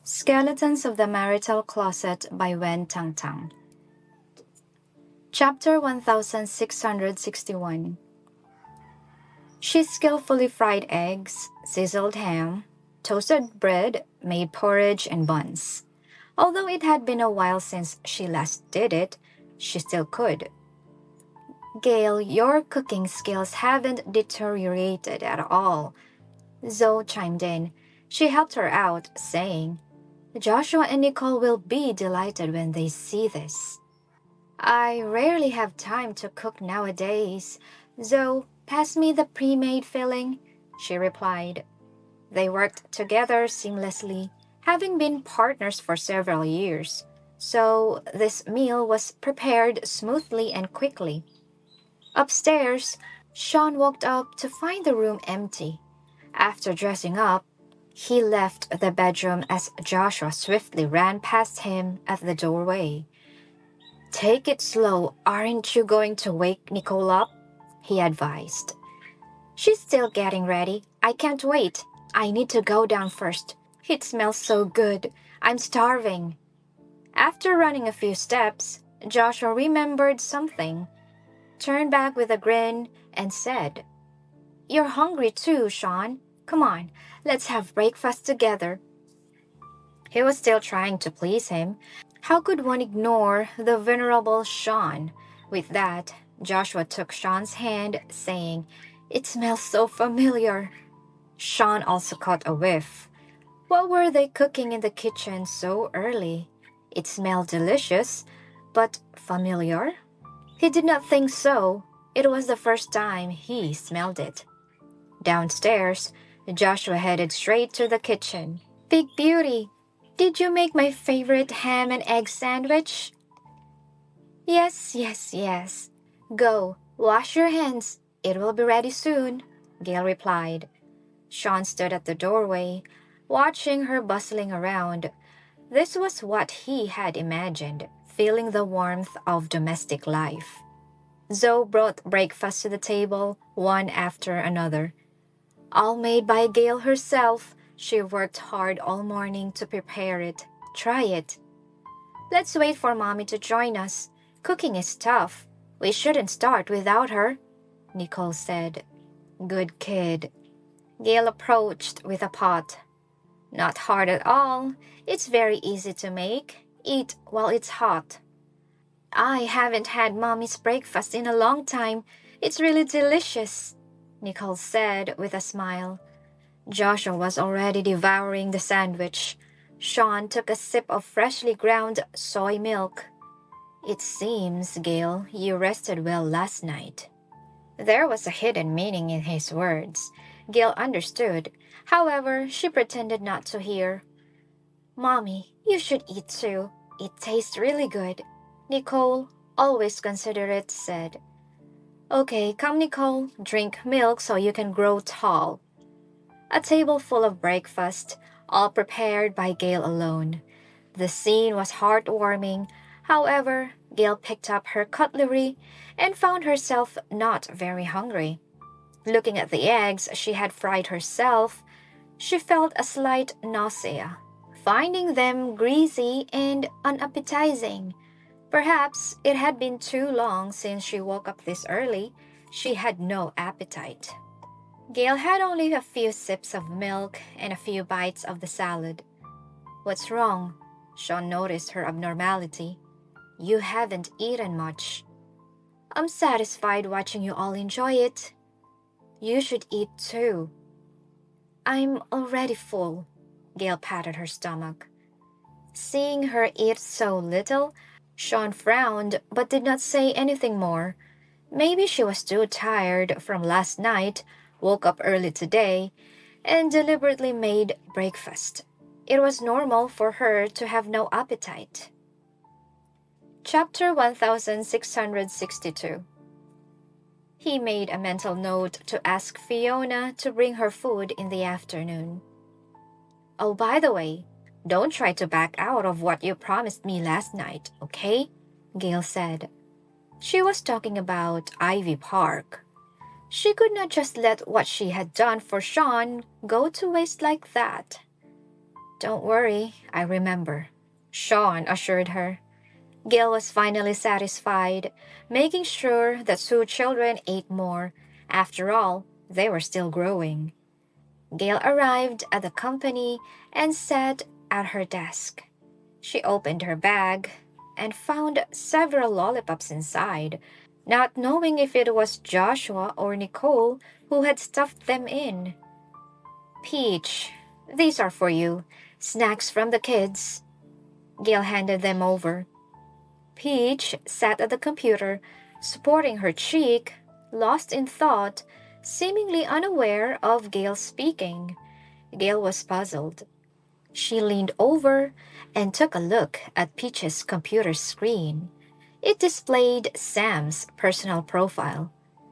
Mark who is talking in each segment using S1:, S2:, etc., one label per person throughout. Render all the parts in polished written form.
S1: Skeletons of the Marital Closet by Tang. Chapter 1661. She skillfully fried eggs, sizzled ham, toasted bread, made porridge and buns. Although it had been a while since she last did it, she still could. Gale, your cooking skills haven't deteriorated at all, Zoe chimed in. She helped her out, saying, Joshua and Nicole will be delighted when they see this. I rarely have time to cook nowadays. Zoe, pass me the pre-made filling, she replied. They worked together seamlessly, having been partners for several years, so this meal was prepared smoothly and quickly. Upstairs, Shawn walked up to find the room empty. After dressing up, he left the bedroom as Joshua swiftly ran past him at the doorway. Take it slow, aren't you going to wake Nicole up? He advised. She's still getting ready. I can't wait. I need to go down first. It smells so good. I'm starving. After running a few steps, Joshua remembered something, turned back with a grin, and said, You're hungry too, Shawn. Come on, let's have breakfast together. He was still trying to please him. How could one ignore the venerable Shawn? With that, Joshua took Shawn's hand, saying, It smells so familiar. Shawn also caught a whiff. What were they cooking in the kitchen so early? It smelled delicious, but familiar? He did not think so. It was the first time he smelled it. Downstairs, Joshua headed straight to the kitchen. Big Beauty, did you make my favorite ham and egg sandwich? Yes. Go, wash your hands. It will be ready soon, Gale replied. Shawn stood at the doorway, watching her bustling around. This was what he had imagined, feeling the warmth of domestic life. Zoe brought breakfast to the table, one after another. All made by Gale herself. She worked hard all morning to prepare it. Try it. Let's wait for Mommy to join us. Cooking is tough. We shouldn't start without her, Nicole said. Good kid. Gale approached with a pot. Not hard at all. It's very easy to make. Eat while it's hot. I haven't had Mommy's breakfast in a long time. It's really delicious, Nicole said with a smile. Joshua was already devouring the sandwich. Shawn took a sip of freshly ground soy milk. It seems, Gale, you rested well last night. There was a hidden meaning in his words. Gale understood. However, she pretended not to hear. Mommy, you should eat too. It tastes really good, Nicole, always considerate, said. Okay, come Nicole, drink milk so you can grow tall. A table full of breakfast, all prepared by Gale alone. The scene was heartwarming. However, Gale picked up her cutlery and found herself not very hungry. Looking at the eggs she had fried herself, she felt a slight nausea, finding them greasy and unappetizing. Perhaps it had been too long since she woke up this early. She had no appetite. Gale had only a few sips of milk and a few bites of the salad. What's wrong? Shawn noticed her abnormality. You haven't eaten much. I'm satisfied watching you all enjoy it. You should eat too. I'm already full. Gale patted her stomach. Seeing her eat so little, Shawn frowned but did not say anything more. Maybe she was too tired from last night, woke up early today, and deliberately made breakfast. It was normal for her to have no appetite. Chapter 1662. He made a mental note to ask Fiona to bring her food in the afternoon. Oh, by the way, don't try to back out of what you promised me last night, okay? Gale said. She was talking about Ivy Park. She could not just let what she had done for Shawn go to waste like that. Don't worry, I remember, Shawn assured her. Gale was finally satisfied, making sure the two children ate more. After all, they were still growing. Gale arrived at the company and sat at her desk. She opened her bag and found several lollipops inside, not knowing if it was Joshua or Nicole who had stuffed them in. Peach, these are for you. Snacks from the kids. Gale handed them over. Peach sat at the computer, supporting her cheek, lost in thought, seemingly unaware of Gale speaking. Gale was puzzled. She leaned over and took a look at Peach's computer screen. It displayed Sam's personal profile.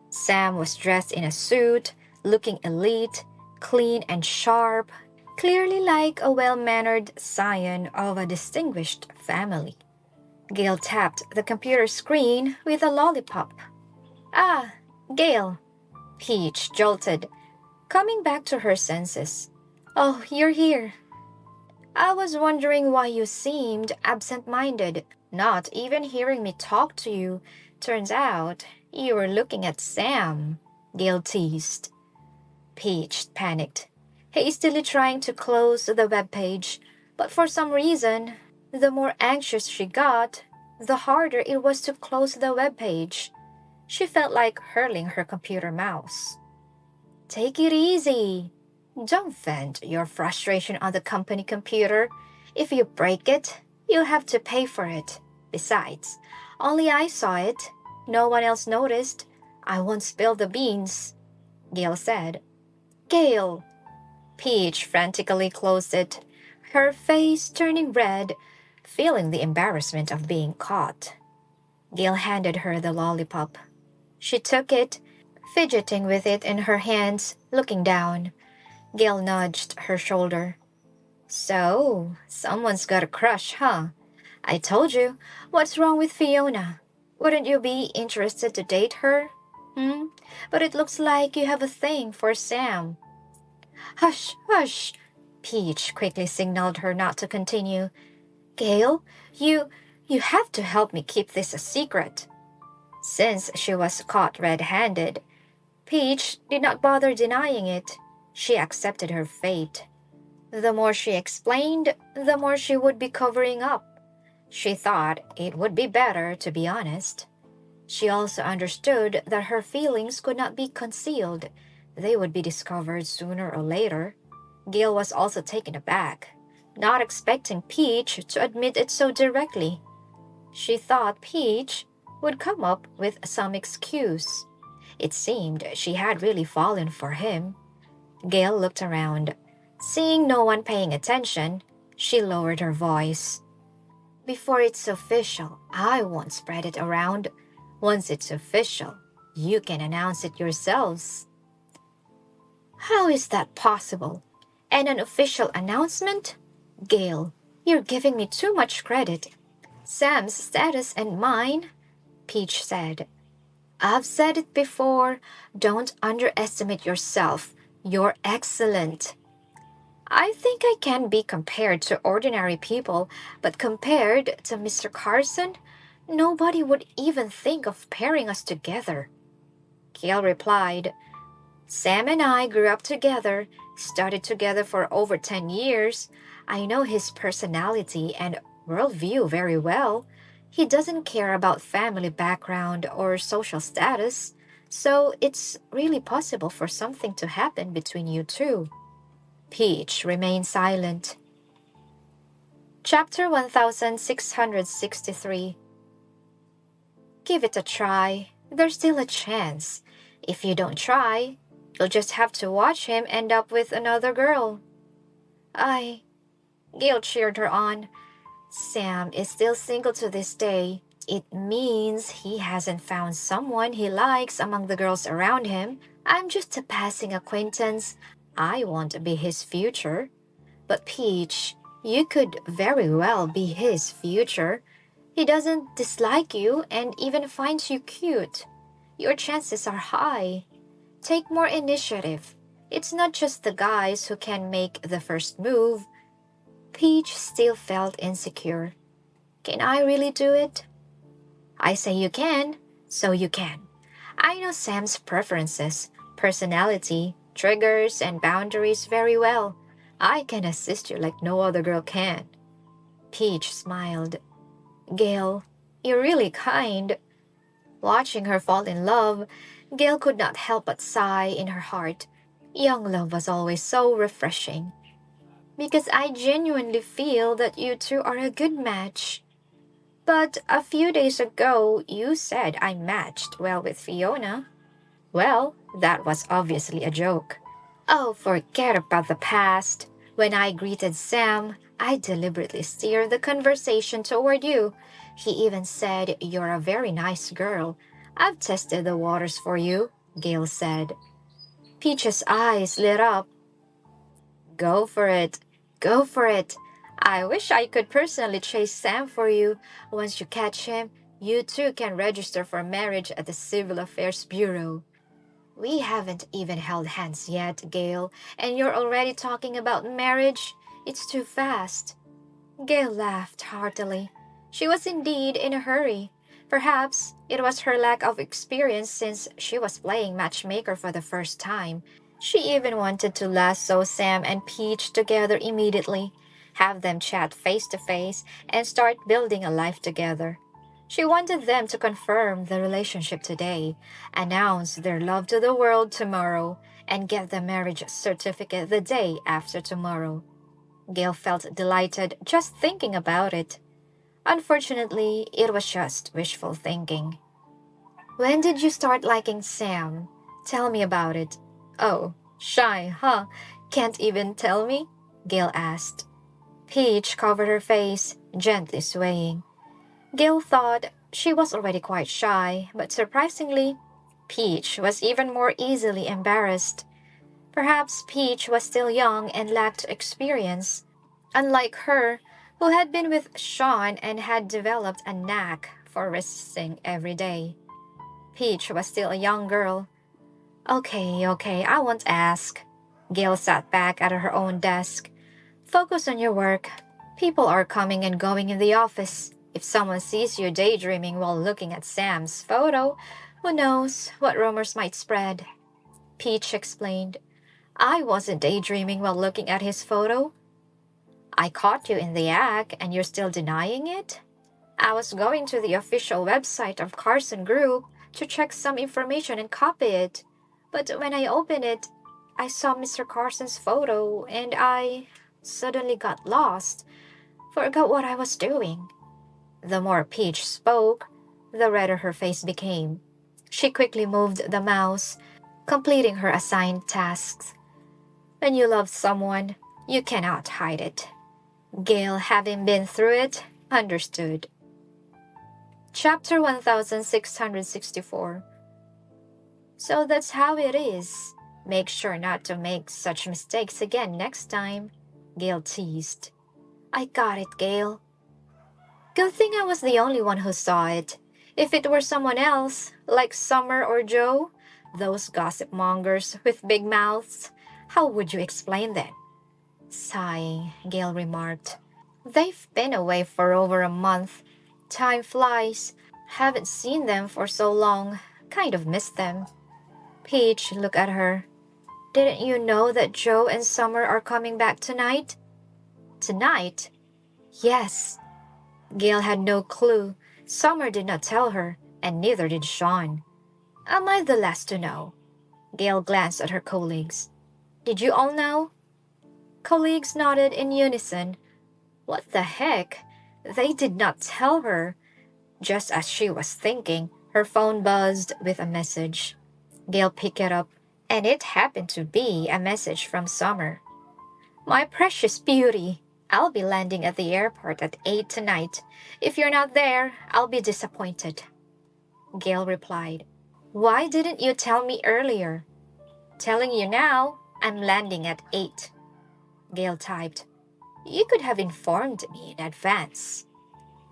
S1: Sam was dressed in a suit, looking elite, clean and sharp, clearly like a well-mannered scion of a distinguished family. Gale tapped the computer screen with a lollipop. Ah, Gale. Peach jolted, coming back to her senses. Oh, you're here. I was wondering why you seemed absent-minded, not even hearing me talk to you. Turns out you were looking at Sam, Gale teased. Peach panicked, hastily trying to close the web page, but for some reason, the more anxious she got, the harder it was to close the web page. She felt like hurling her computer mouse. Take it easy. Don't vent your frustration on the company computer. If you break it, you'll have to pay for it. Besides, only I saw it. No one else noticed. I won't spill the beans, Gale said. Gale! Peach frantically closed it, her face turning red, feeling the embarrassment of being caught. Gale handed her the lollipop. She took it, fidgeting with it in her hands, looking down. Gale nudged her shoulder. So, someone's got a crush, huh? I told you. What's wrong with Fiona? Wouldn't you be interested to date her? But it looks like you have a thing for Sam. Hush, hush! Peach quickly signaled her not to continue. Gale, you have to help me keep this a secret. Since she was caught red-handed, Peach did not bother denying it. She accepted her fate. The more she explained, the more she would be covering up. She thought it would be better to be honest. She also understood that her feelings could not be concealed. They would be discovered sooner or later. Gale was also taken aback, not expecting Peach to admit it so directly. She thought Peach would come up with some excuse. It seemed she had really fallen for him. Gale looked around. Seeing no one paying attention, she lowered her voice. Before it's official, I won't spread it around. Once it's official, you can announce it yourselves. How is that possible? And an official announcement? Gale, you're giving me too much credit. Sam's status and mine, Peach said. I've said it before, don't underestimate yourself. You're excellent. I think I can be compared to ordinary people, but compared to Mr. Carson, nobody would even think of pairing us together. Gale replied, Sam and I grew up together, studied together for over 10 years. I know his personality and worldview very well. He doesn't care about family background or social status, so it's really possible for something to happen between you two. Peach remained silent. Chapter 1663. Give it a try. There's still a chance. If you don't try, you'll just have to watch him end up with another girl. Gale cheered her on. Sam is still single to this day. It means he hasn't found someone he likes among the girls around him. I'm just a passing acquaintance. I won't be his future. But Peach, you could very well be his future. He doesn't dislike you and even finds you cute. Your chances are high. Take more initiative. It's not just the guys who can make the first move. Peach still felt insecure. Can I really do it? I say you can, so you can. I know Sam's preferences, personality, triggers, and boundaries very well. I can assist you like no other girl can. Peach smiled. Gale, you're really kind. Watching her fall in love, Gale could not help but sigh in her heart. Young love was always so refreshing. Because I genuinely feel that you two are a good match. But a few days ago, you said I matched well with Fiona. Well, that was obviously a joke. Oh, forget about the past. When I greeted Sam, I deliberately steered the conversation toward you. He even said you're a very nice girl. I've tested the waters for you, Gale said. Peach's eyes lit up. Go for it. Go for it. I wish I could personally chase Sam for you. Once you catch him, you too can register for marriage at the Civil Affairs Bureau. We haven't even held hands yet, Gale, and you're already talking about marriage? It's too fast. Gale laughed heartily. She was indeed in a hurry. Perhaps it was her lack of experience since she was playing matchmaker for the first time. She even wanted to lasso Sam and Peach together immediately, have them chat face to face, and start building a life together. She wanted them to confirm the relationship today, announce their love to the world tomorrow, and get the marriage certificate the day after tomorrow. Gale felt delighted just thinking about it. Unfortunately, it was just wishful thinking. When did you start liking Sam? Tell me about it. Oh, shy, huh? Can't even tell me? Gale asked. Peach covered her face, gently swaying. Gale thought she was already quite shy, but surprisingly, Peach was even more easily embarrassed. Perhaps Peach was still young and lacked experience, unlike her, who had been with Shawn and had developed a knack for resisting every day. Peach was still a young girl. Okay, I won't ask. Gale sat back at her own desk. Focus on your work. People are coming and going in the office. If someone sees you daydreaming while looking at Sam's photo, who knows what rumors might spread. Peach explained. I wasn't daydreaming while looking at his photo. I caught you in the act and you're still denying it? I was going to the official website of Carson Group to check some information and copy it. But when I opened it, I saw Mr. Carson's photo and I suddenly got lost. Forgot what I was doing. The more Peach spoke, the redder her face became. She quickly moved the mouse, completing her assigned tasks. When you love someone, you cannot hide it. Gale, having been through it, understood. Chapter 1664. So that's how it is. Make sure not to make such mistakes again next time, Gale teased. I got it, Gale. Good thing I was the only one who saw it. If it were someone else, like Summer or Joe, those gossip mongers with big mouths, how would you explain that? Sighing, Gale remarked. They've been away for over a month. Time flies. Haven't seen them for so long. Kind of miss them. Peach looked at her. Didn't you know that Joe and Summer are coming back tonight? Tonight? Yes. Gale had no clue. Summer did not tell her, and neither did Shawn. Am I the last to know? Gale glanced at her colleagues. Did you all know? Colleagues nodded in unison. What the heck? They did not tell her. Just as she was thinking, her phone buzzed with a message. Gale picked it up, and it happened to be a message from Summer. My precious beauty, I'll be landing at the airport at 8 tonight. If you're not there, I'll be disappointed. Gale replied. Why didn't you tell me earlier? Telling you now, I'm landing at 8. Gale typed. You could have informed me in advance.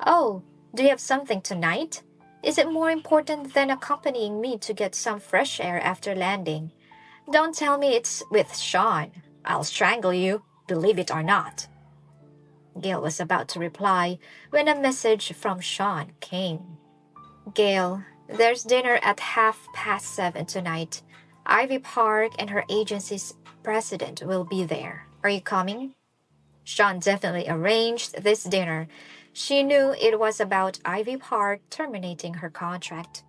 S1: Oh, do you have something tonight? Is it more important than accompanying me to get some fresh air after landing? Don't tell me it's with Shawn. I'll strangle you, believe it or not. Gale was about to reply when a message from Shawn came. Gale, there's dinner at 7:30 tonight. Ivy Park and her agency's president will be there. Are you coming? Shawn definitely arranged this dinner. She knew it was about Ivy Park terminating her contract.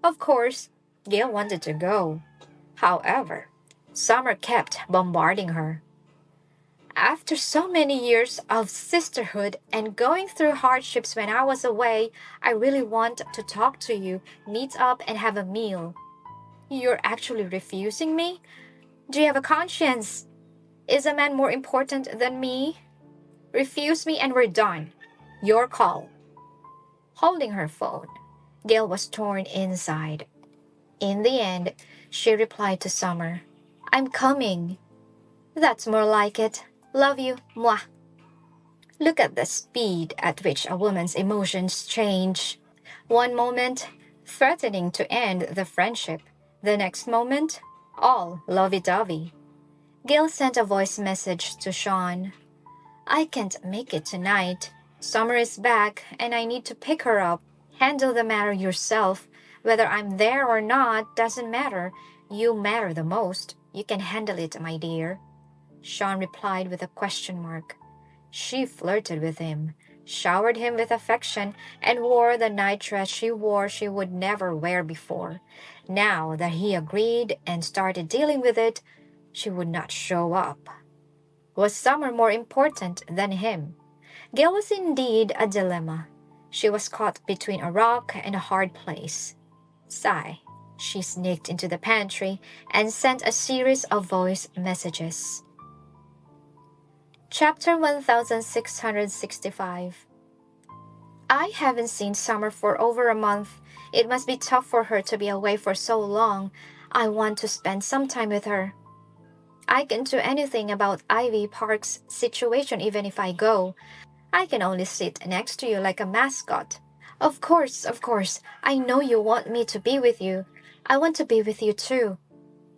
S1: Of course, Gale wanted to go. However, Summer kept bombarding her. After so many years of sisterhood and going through hardships when I was away, I really want to talk to you, meet up, and have a meal. You're actually refusing me? Do you have a conscience? Is a man more important than me? Refuse me and we're done. Your call. Holding her phone, Gale was torn inside. In the end, she replied to Summer, I'm coming. That's more like it. Love you, mwah. Look at the speed at which a woman's emotions change. One moment, threatening to end the friendship. The next moment, all lovey-dovey. Gale sent a voice message to Shawn. I can't make it tonight. Summer is back and I need to pick her up. Handle the matter yourself. Whether I'm there or not doesn't matter. You matter the most. You can handle it, my dear. Shawn replied with a question mark. She flirted with him, showered him with affection, and wore the nightdress she would never wear before. Now that he agreed and started dealing with it, she would not show up. Was Summer more important than him? Gale was indeed a dilemma. She was caught between a rock and a hard place. Sigh. She sneaked into the pantry and sent a series of voice messages. Chapter 1665. I haven't seen Summer for over a month. It must be tough for her to be away for so long. I want to spend some time with her. I can do anything about Ivy Park's situation even if I go. I can only sit next to you like a mascot. Of course. I know you want me to be with you. I want to be with you too.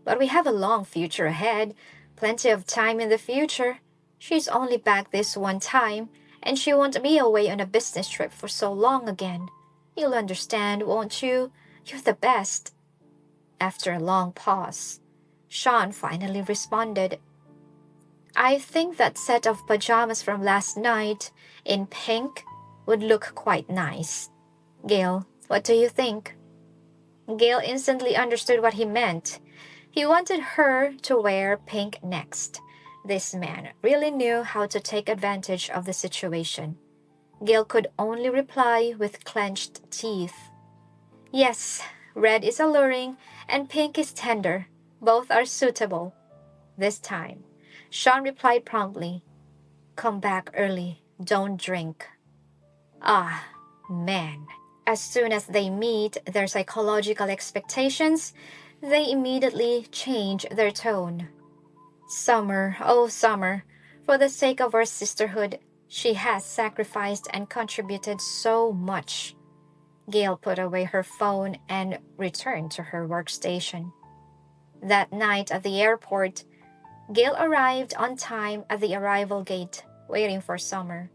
S1: But we have a long future ahead. Plenty of time in the future. She's only back this one time, and she won't be away on a business trip for so long again. You'll understand, won't you? You're the best. After a long pause, Shawn finally responded. I think that set of pajamas from last night, in pink, would look quite nice. Gale, what do you think? Gale instantly understood what he meant. He wanted her to wear pink next. This man really knew how to take advantage of the situation. Gale could only reply with clenched teeth. Yes, red is alluring and pink is tender. Both are suitable. This time, Shawn replied promptly. Come back early. Don't drink. Ah, man. As soon as they meet their psychological expectations, they immediately change their tone. Summer, oh Summer, for the sake of our sisterhood, she has sacrificed and contributed so much. Gale put away her phone and returned to her workstation. That night at the airport, Gale arrived on time at the arrival gate, waiting for Summer.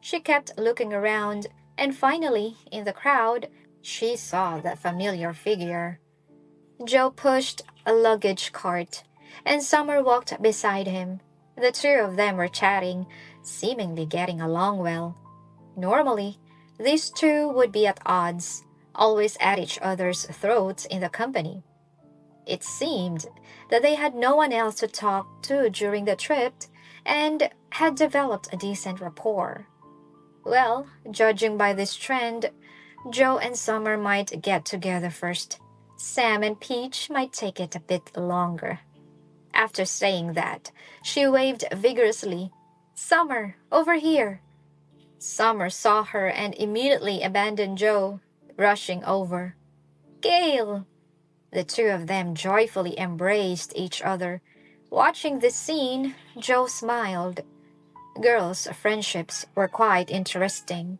S1: She kept looking around, and finally, in the crowd, she saw that familiar figure. Joe pushed a luggage cart, and Summer walked beside him. The two of them were chatting, seemingly getting along well. Normally, these two would be at odds, always at each other's throats in the company. It seemed that they had no one else to talk to during the trip and had developed a decent rapport. Well, judging by this trend, Joe and Summer might get together first. Sam and Peach might take it a bit longer. After saying that, she waved vigorously. Summer, over here! Summer saw her and immediately abandoned Joe, rushing over. Gale! The two of them joyfully embraced each other. Watching this scene, Joe smiled. Girls' friendships were quite interesting.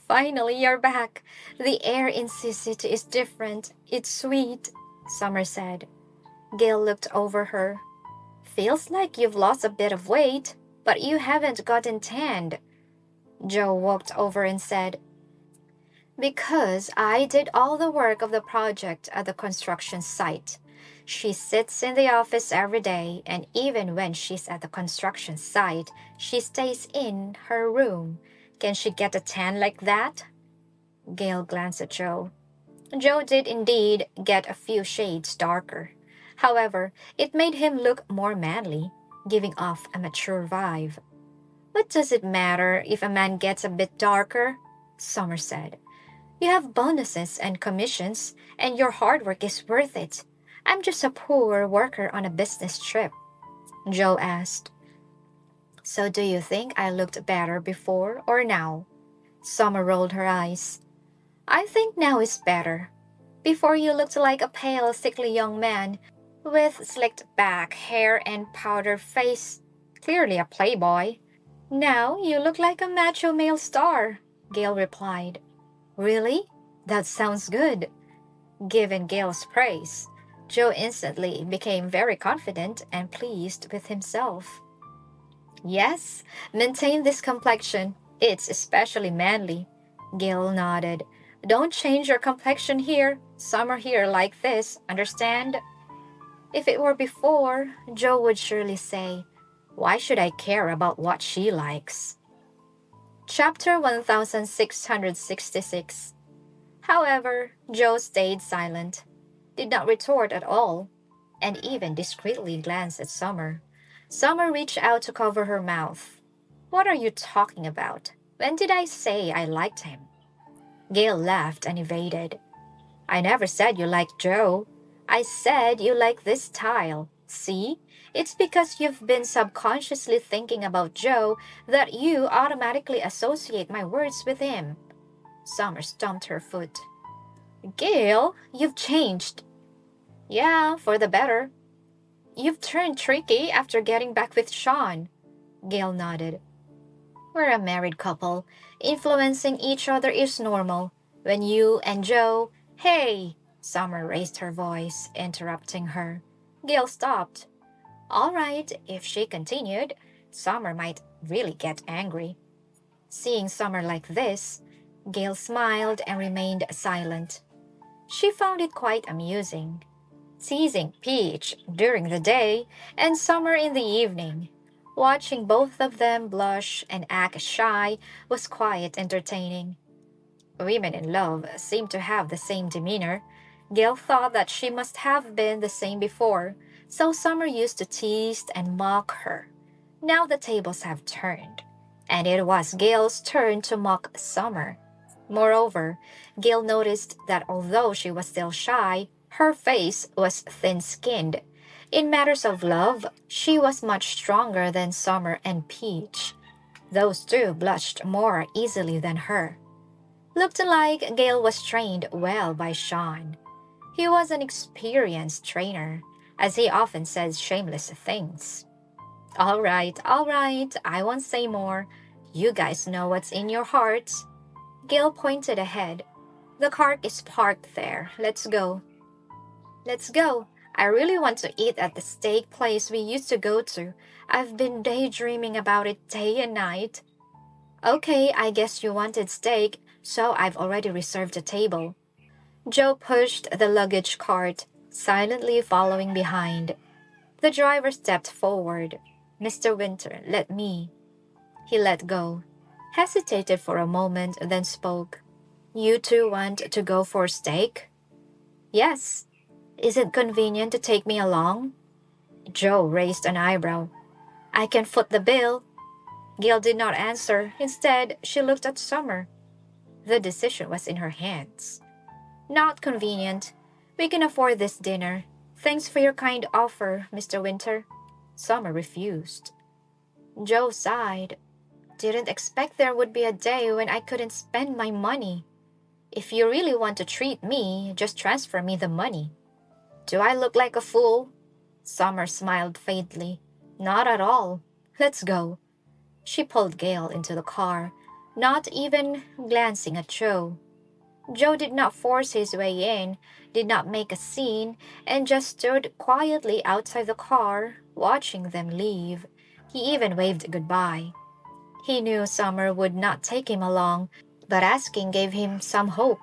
S1: Finally, you're back. The air in City is different. It's sweet, Summer said. Gale looked over her. Feels like you've lost a bit of weight. But you haven't gotten tanned. Joe walked over and said, because I did all the work of the project at the construction site. She sits in the office every day, and even when she's at the construction site, she stays in her room. Can she get a tan like that? Gale glanced at Joe. Joe did indeed get a few shades darker. However, it made him look more manly, giving off a mature vibe. What does it matter if a man gets a bit darker? Summer said. You have bonuses and commissions, and your hard work is worth it. I'm just a poor worker on a business trip. Joe asked. So do you think I looked better before or now? Summer rolled her eyes. I think now is better. Before you looked like a pale, sickly young man with slicked back hair and powdered face. Clearly a playboy. Now you look like a macho male star, Gale replied. Really? That sounds good. Given Gale's praise, Joe instantly became very confident and pleased with himself. Yes, maintain this complexion. It's especially manly. Gale nodded. Don't change your complexion here. Summer here like this, understand? If it were before, Joe would surely say, why should I care about what she likes? Chapter 1666. However, Joe stayed silent, did not retort at all, and even discreetly glanced at Summer. Summer reached out to cover her mouth. What are you talking about? When did I say I liked him? Gale laughed and evaded. I never said you liked Joe. I said you like this style. See? It's because you've been subconsciously thinking about Joe that you automatically associate my words with him. Summer stomped her foot. Gale, you've changed. Yeah, for the better. You've turned tricky after getting back with Shawn. Gale nodded. We're a married couple. Influencing each other is normal. When you and Joe... Hey! Summer raised her voice, interrupting her. Gale stopped. All right, if she continued, Summer might really get angry. Seeing Summer like this, Gale smiled and remained silent. She found it quite amusing. Teasing Peach during the day and Summer in the evening. Watching both of them blush and act shy was quite entertaining. Women in love seem to have the same demeanor. Gale thought that she must have been the same before, so Summer used to tease and mock her. Now the tables have turned, and it was Gale's turn to mock Summer. Moreover, Gale noticed that although she was still shy, her face was thin-skinned. In matters of love, she was much stronger than Summer and Peach. Those two blushed more easily than her. Looked like Gale was trained well by Shawn. He was an experienced trainer, as he often says shameless things. All right, I won't say more. You guys know what's in your hearts. Gale pointed ahead. The cart is parked there. Let's go. Let's go. I really want to eat at the steak place we used to go to. I've been daydreaming about it day and night. Okay, I guess you wanted steak, so I've already reserved a table. Joe pushed the luggage cart, silently following behind. The driver stepped forward. Mr. Winter, let me. He let go, hesitated for a moment, then spoke. You two want to go for steak? Yes. Is it convenient to take me along? Joe raised an eyebrow. I can foot the bill. Gale did not answer. Instead, she looked at Summer. The decision was in her hands. Not convenient. We can afford this dinner. Thanks for your kind offer, Mr. Winter. Summer refused. Joe sighed. Didn't expect there would be a day when I couldn't spend my money. If you really want to treat me, just transfer me the money. Do I look like a fool? Summer smiled faintly. Not at all. Let's go. She pulled Gale into the car, not even glancing at Joe. Joe did not force his way in, did not make a scene, and just stood quietly outside the car, watching them leave. He even waved goodbye. He knew Summer would not take him along, but asking gave him some hope,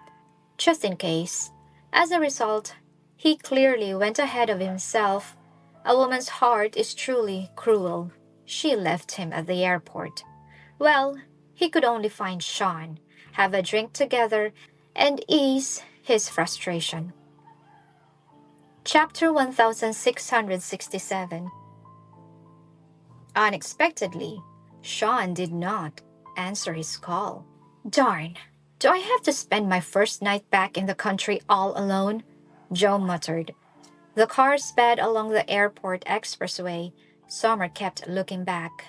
S1: just in case. As a result, he clearly went ahead of himself. A woman's heart is truly cruel. She left him at the airport. Well, he could only find Shawn, have a drink together, and ease his frustration. Chapter 1667. Unexpectedly, Shawn did not answer his call. Darn, do I have to spend my first night back in the country all alone? Joe muttered. The car sped along the airport expressway. Summer kept looking back.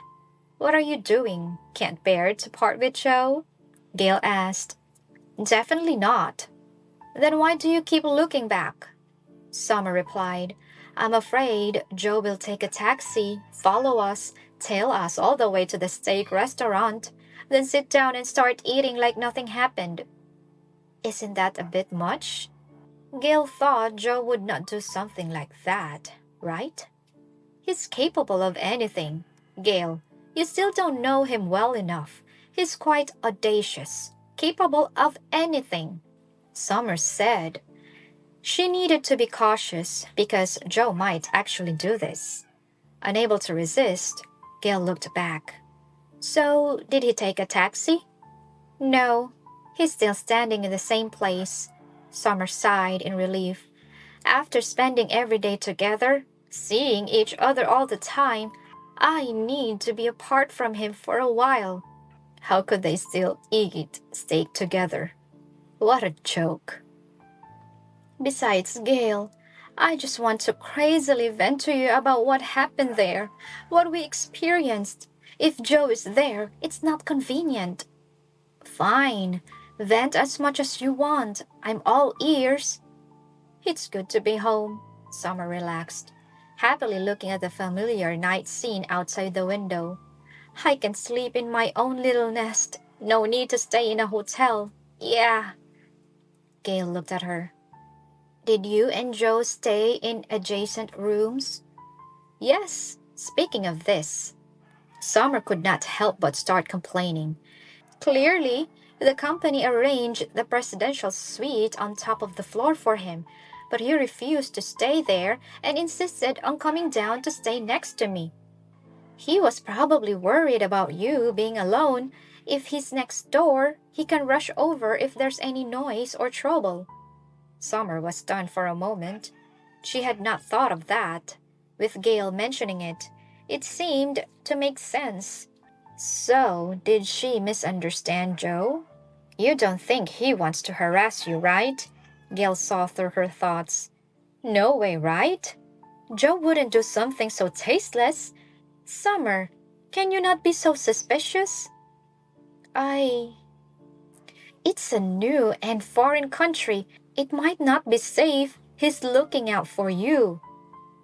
S1: What are you doing? Can't bear to part with Joe? Gale asked. Definitely not. Then why do you keep looking back? Summer replied. I'm afraid Joe will take a taxi, follow us, tail us all the way to the steak restaurant, then sit down and start eating like nothing happened. Isn't that a bit much? Gale thought Joe would not do something like that, right? He's capable of anything. Gale, you still don't know him well enough. He's quite audacious, capable of anything. Summer said. She needed to be cautious because Joe might actually do this. Unable to resist, Gale looked back. So, did he take a taxi? No, he's still standing in the same place. Summer sighed in relief. After spending every day together, seeing each other all the time, I need to be apart from him for a while. How could they still eat steak together? What a joke. Besides, Gale, I just want to crazily vent to you about what happened there, what we experienced. If Joe is there, it's not convenient. Fine, vent as much as you want. I'm all ears. It's good to be home, Summer relaxed, happily looking at the familiar night scene outside the window. I can sleep in my own little nest. No need to stay in a hotel. Yeah. Gale looked at her. Did you and Joe stay in adjacent rooms? Yes, speaking of this. Summer could not help but start complaining. Clearly, the company arranged the presidential suite on top of the floor for him, but he refused to stay there and insisted on coming down to stay next to me. He was probably worried about you being alone. If he's next door, he can rush over if there's any noise or trouble. Summer was stunned for a moment. She had not thought of that. With Gale mentioning it, it seemed to make sense. So, did she misunderstand Joe? You don't think he wants to harass you, right? Gale saw through her thoughts. No way, right? Joe wouldn't do something so tasteless. Summer, can you not be so suspicious? It's a new and foreign country. It might not be safe. He's looking out for you.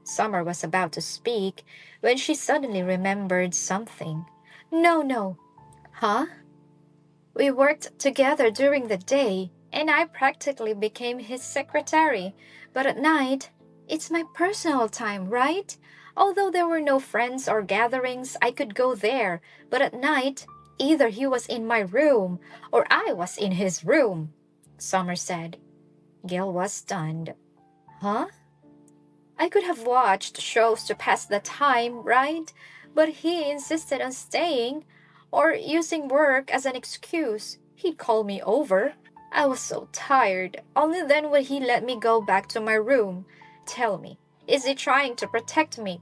S1: Summer was about to speak when she suddenly remembered something. No. Huh? We worked together during the day, and I practically became his secretary. But at night, it's my personal time, right? Although there were no friends or gatherings, I could go there. But at night, either he was in my room or I was in his room, Summer said. Gale was stunned. Huh? I could have watched shows to pass the time, right? But he insisted on staying or using work as an excuse. He'd call me over. I was so tired. Only then would he let me go back to my room. Tell me, is he trying to protect me?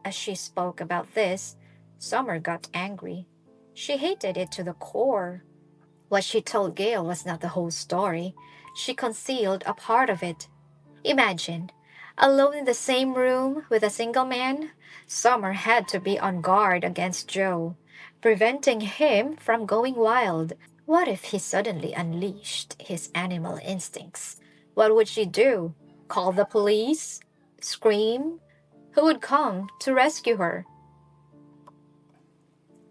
S1: As she spoke about this, Summer got angry. She hated it to the core. What she told Gale was not the whole story. She concealed a part of it. Imagine, alone in the same room with a single man, Summer had to be on guard against Joe, preventing him from going wild. What if he suddenly unleashed his animal instincts? What would she do? Call the police? Scream? Who would come to rescue her?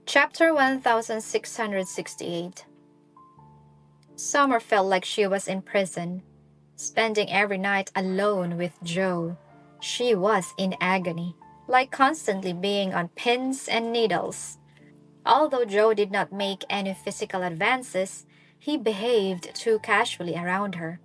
S1: Chapter 1668. Summer felt like she was in prison, spending every night alone with Joe. She was in agony. like constantly being on pins and needles. Although Joe did not make any physical advances, he behaved too casually around her.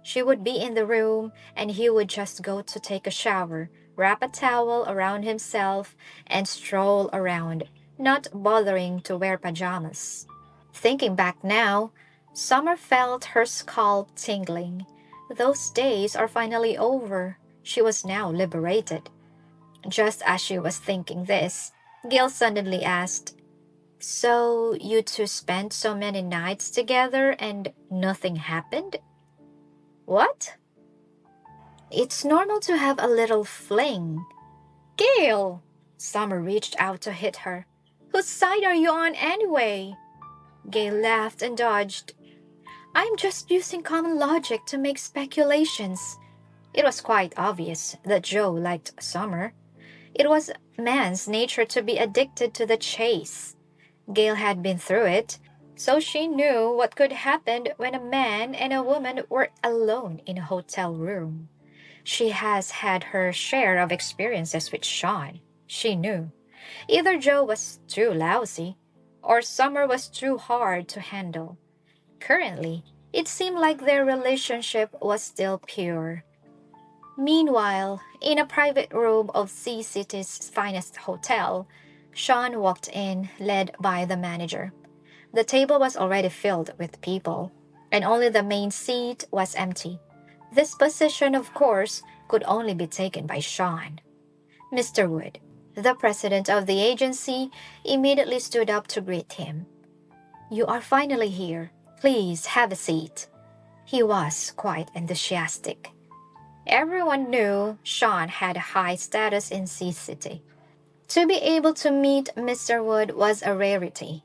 S1: She would be in the room and he would just go to take a shower, wrap a towel around himself, and stroll around, not bothering to wear pajamas. Thinking back now, Summer felt her scalp tingling. Those days are finally over. She was now liberated. Just as she was thinking this, Gil suddenly asked, "So you two spent so many nights together and nothing happened?" "What?" "It's normal to have a little fling." "Gale!" Summer reached out to hit her. "Whose side are you on anyway?" Gale laughed and dodged. "I'm just using common logic to make speculations." It was quite obvious that Joe liked Summer. It was man's nature to be addicted to the chase. Gale had been through it, so she knew what could happen when a man and a woman were alone in a hotel room. She has had her share of experiences with Shawn. She knew. Either Joe was too lousy, or Summer was too hard to handle. Currently, it seemed like their relationship was still pure. Meanwhile, in a private room of Sea City's finest hotel, Shawn walked in, led by the manager. The table was already filled with people, and only the main seat was empty. This position, of course, could only be taken by Shawn. Mr. Wood, the president of the agency, immediately stood up to greet him. "You are finally here. Please have a seat." He was quite enthusiastic. Everyone knew Shawn had a high status in Sea City. To be able to meet Mr. Wood was a rarity.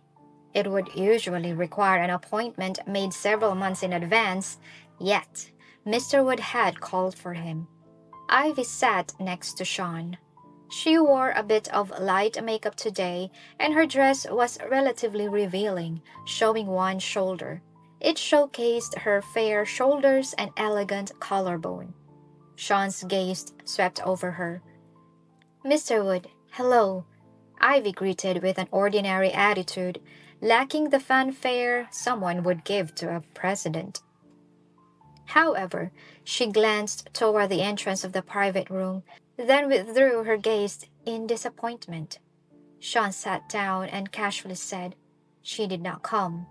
S1: It would usually require an appointment made several months in advance, yet Mr. Wood had called for him. Ivy sat next to Shawn. She wore a bit of light makeup today, and her dress was relatively revealing, showing one shoulder. It showcased her fair shoulders and elegant collarbone. Shawn's gaze swept over her. "Mr. Wood, hello," Ivy greeted with an ordinary attitude, lacking the fanfare someone would give to a president. However, she glanced toward the entrance of the private room, then withdrew her gaze in disappointment. Shawn sat down and casually said, "She did not come."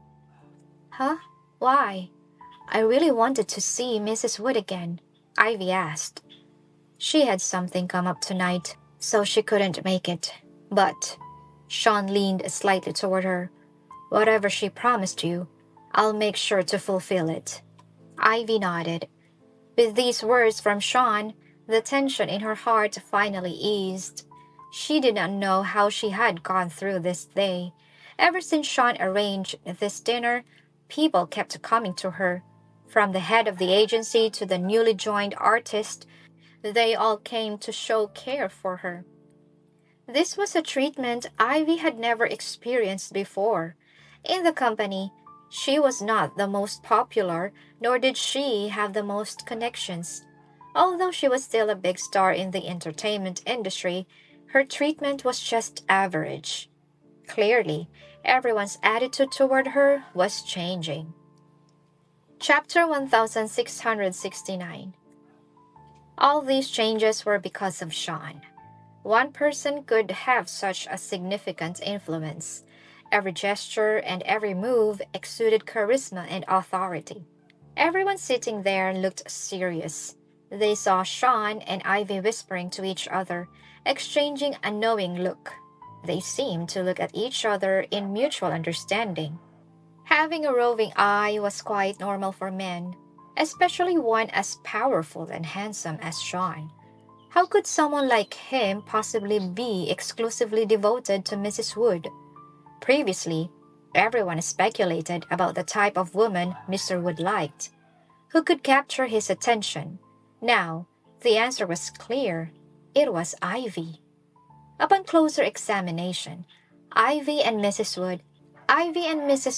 S1: "Huh? Why?" "I really wanted to see Mrs. Wood again," Ivy asked. "She had something come up tonight, so she couldn't make it. But," Shawn leaned slightly toward her, "whatever she promised you, I'll make sure to fulfill it." Ivy nodded. With these words from Shawn, the tension in her heart finally eased. She did not know how she had gone through this day. Ever since Shawn arranged this dinner, people kept coming to her. From the head of the agency to the newly joined artist, they all came to show care for her. This was a treatment Ivy had never experienced before. In the company, she was not the most popular, nor did she have the most connections. Although she was still a big star in the entertainment industry, her treatment was just average. Clearly, everyone's attitude toward her was changing. Chapter 1669. All these changes were because of Shawn. One person could have such a significant influence. Every gesture and every move exuded charisma and authority. Everyone sitting there looked serious. They saw Shawn and Ivy whispering to each other, exchanging a knowing look. They seemed to look at each other in mutual understanding. Having a roving eye was quite normal for men, especially one as powerful and handsome as Shawn. How could someone like him possibly be exclusively devoted to Mrs. Wood? Previously, everyone speculated about the type of woman Mr. Wood liked. Who could capture his attention? Now, the answer was clear. It was Ivy. Upon closer examination, Ivy and Mrs.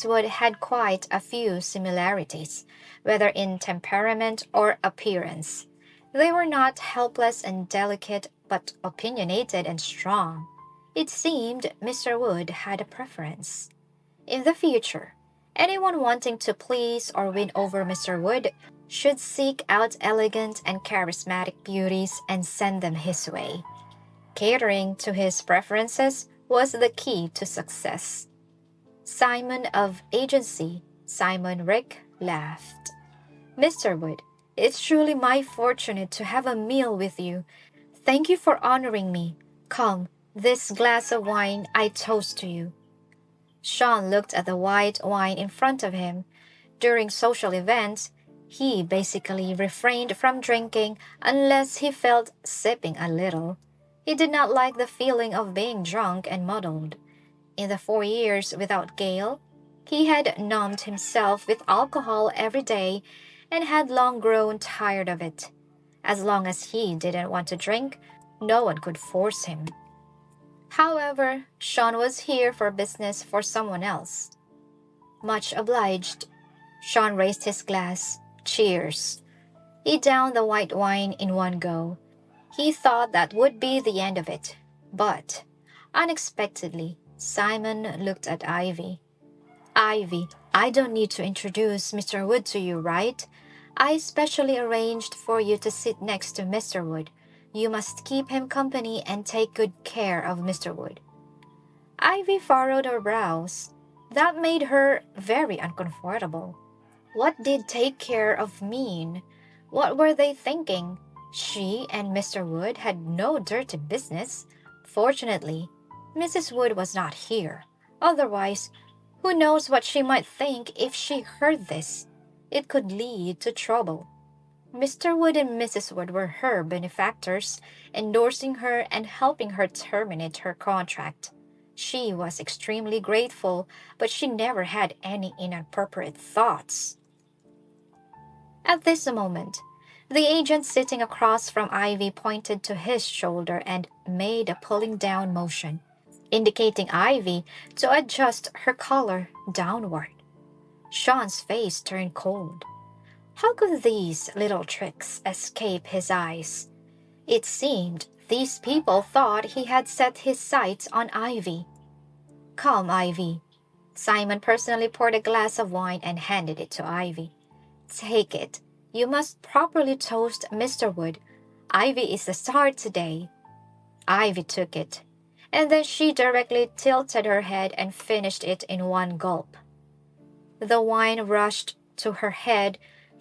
S1: Wood had quite a few similarities, whether in temperament or appearance. They were not helpless and delicate, but opinionated and strong. It seemed Mr. Wood had a preference. In the future, anyone wanting to please or win over Mr. Wood should seek out elegant and charismatic beauties and send them his way. Catering to his preferences was the key to success. Simon of Agency, Simon Rick, laughed. Mr. Wood, it's truly my fortune to have a meal with you. Thank you for honoring me. Come, this glass of wine I toast to you. Shawn looked at the white wine in front of him. During social events, he basically refrained from drinking unless he felt sipping a little. He did not like the feeling of being drunk and muddled. In the 4 years without Gale, he had numbed himself with alcohol every day and had long grown tired of it. As long as he didn't want to drink, no one could force him. However, Shawn was here for business for someone else. Much obliged. Shawn raised his glass. Cheers. He downed the white wine in one go. He thought that would be the end of it. But, unexpectedly, Simon looked at Ivy. Ivy, I don't need to introduce Mr. Wood to you, right? I specially arranged for you to sit next to Mr. Wood. You must keep him company and take good care of Mr. Wood. Ivy furrowed her brows. That made her very uncomfortable. What did take care of mean? What were they thinking? She and Mr. Wood had no dirty business. Fortunately, Mrs. Wood was not here. Otherwise, who knows what she might think if she heard this? It could lead to trouble. Mr. Wood and Mrs. Wood were her benefactors, endorsing her and helping her terminate her contract. She was extremely grateful, but she never had any inappropriate thoughts. At this moment, the agent sitting across from Ivy pointed to his shoulder and made a pulling down motion, indicating Ivy to adjust her collar downward. Shawn's face turned cold. How could these little tricks escape his eyes? It seemed these people thought he had set his sights on Ivy. Come, Ivy. Simon personally poured a glass of wine and handed it to Ivy. Take it. You must properly toast Mr. Wood. Ivy is the star today. Ivy took it, and then she directly tilted her head and finished it in one gulp. The wine rushed to her head,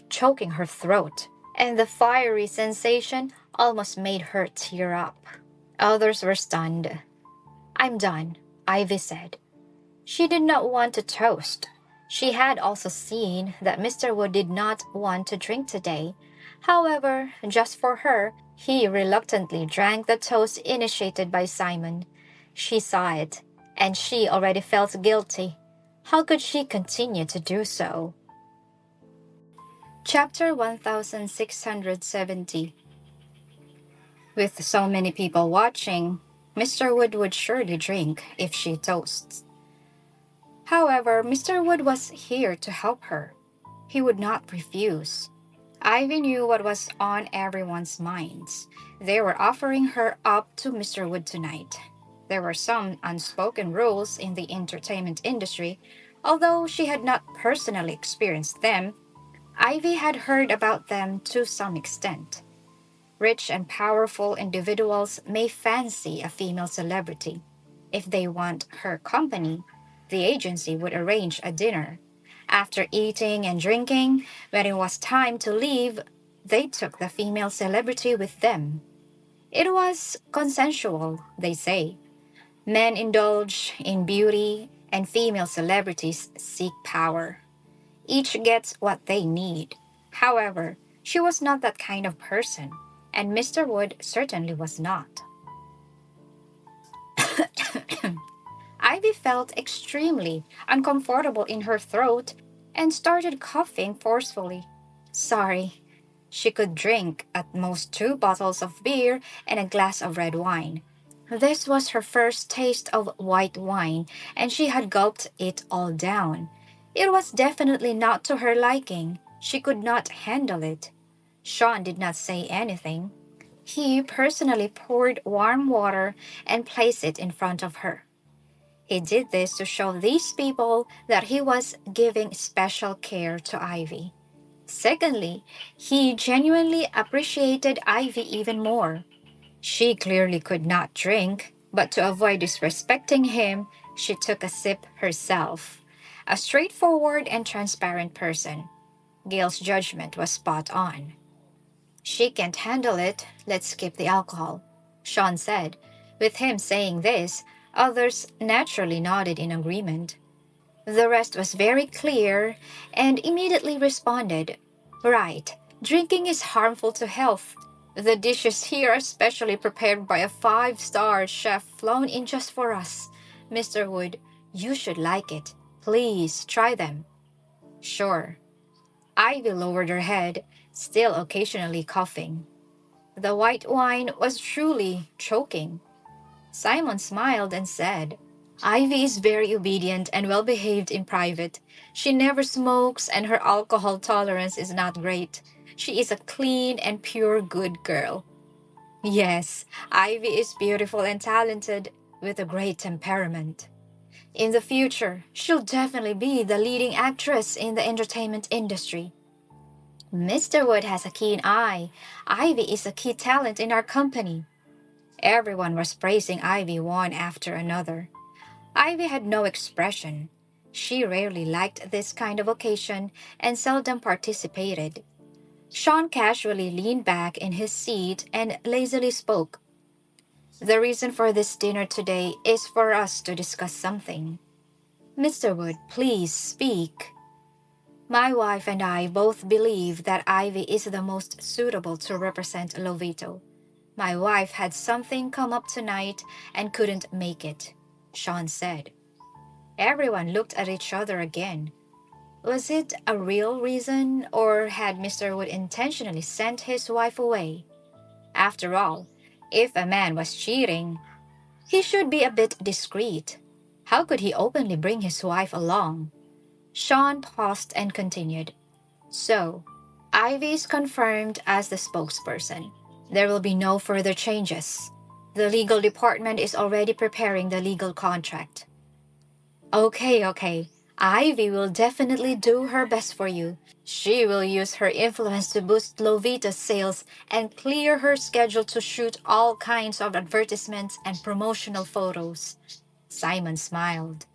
S1: choking her throat, and the fiery sensation almost made her tear up. Others were stunned. I'm done, Ivy said. She did not want to toast. She had also seen that Mr. Wood did not want to drink today. However, just for her, he reluctantly drank the toast initiated by Simon. She saw it, and she already felt guilty. How could she continue to do so? Chapter 1670. With so many people watching, Mr. Wood would surely drink if she toasts. However, Mr. Wood was here to help her. He would not refuse. Ivy knew what was on everyone's minds. They were offering her up to Mr. Wood tonight. There were some unspoken rules in the entertainment industry. Although she had not personally experienced them, Ivy had heard about them to some extent. Rich and powerful individuals may fancy a female celebrity. If they want her company, the agency would arrange a dinner. After eating and drinking, when it was time to leave, they took the female celebrity with them. It was consensual, they say. Men indulge in beauty, and female celebrities seek power. Each gets what they need. However, she was not that kind of person, and Mr. Wood certainly was not. Ivy felt extremely uncomfortable in her throat and started coughing forcefully. Sorry. She could drink at most 2 bottles of beer and a glass of red wine. This was her first taste of white wine, and she had gulped it all down. It was definitely not to her liking. She could not handle it. Shawn did not say anything. He personally poured warm water and placed it in front of her. He did this to show these people that he was giving special care to Ivy. Secondly, he genuinely appreciated Ivy even more. She clearly could not drink, but to avoid disrespecting him, she took a sip herself. A straightforward and transparent person. Gale's judgment was spot on. She can't handle it, let's skip the alcohol, Shawn said. With him saying this, others naturally nodded in agreement. The rest was very clear and immediately responded, right, drinking is harmful to health. The dishes here are specially prepared by a five-star chef flown in just for us. Mr. Wood, you should like it. Please try them. Sure. Ivy lowered her head, still occasionally coughing. The white wine was truly choking. Simon smiled and said, Ivy is very obedient and well behaved in private. She never smokes and her alcohol tolerance is not great. She is a clean and pure good girl. Yes, Ivy is beautiful and talented with a great temperament. In the future, she'll definitely be the leading actress in the entertainment industry. Mr. Wood has a keen eye. Ivy is a key talent in our company. Everyone was praising Ivy one after another. Ivy had no expression. She rarely liked this kind of occasion and seldom participated. Shawn casually leaned back in his seat and lazily spoke. The reason for this dinner today is for us to discuss something. Mr. Wood, please speak. My wife and I both believe that Ivy is the most suitable to represent Lovito. My wife had something come up tonight and couldn't make it, Shawn said. Everyone looked at each other again. Was it a real reason, or had Mr. Wood intentionally sent his wife away? After all, if a man was cheating, he should be a bit discreet. How could he openly bring his wife along? Shawn paused and continued. So, Ivy is confirmed as the spokesperson. There will be no further changes. The legal department is already preparing the legal contract. Okay. Ivy will definitely do her best for you. She will use her influence to boost Lovita's sales and clear her schedule to shoot all kinds of advertisements and promotional photos. Simon smiled.